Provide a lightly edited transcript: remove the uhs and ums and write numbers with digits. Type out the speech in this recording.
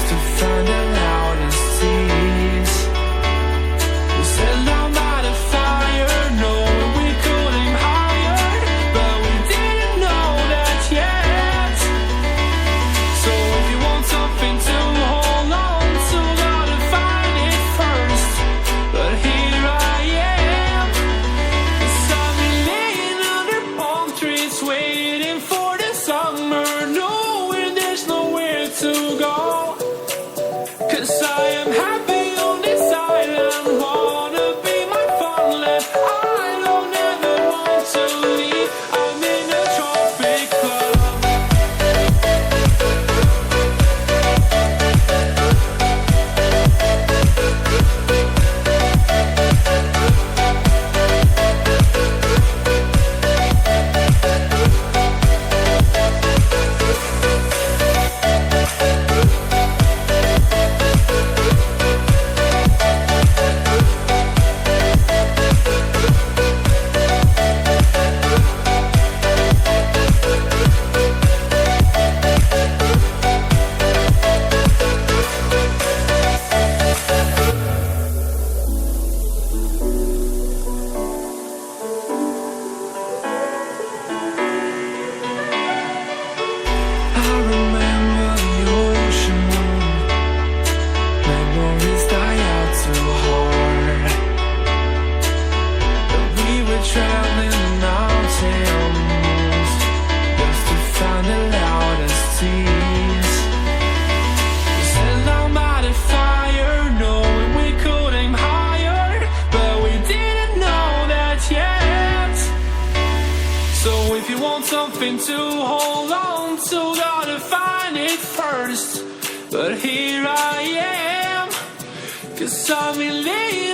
just to find the loudest tease. We set down by the fire, knowing we could aim higher, but we didn't know that yet. So if you want something to hold on to, gotta find it first. But here I am, 'cause I've been laying under palm trees, waiting for the summer, knowing there's nowhere to go. 'Cause I am happy on this island, wanna be my farmland. I don't ever want to leave, I'm in a tropic club. I remember the ocean moon, memories die out too hard. But we were traveling the mountains just to find the loudest tease. We sat down by the fire, knowing we could aim higher, but we didn't know that yet. So if you want something to hold on to, gotta find it first. But here I am, 'cause I've been laying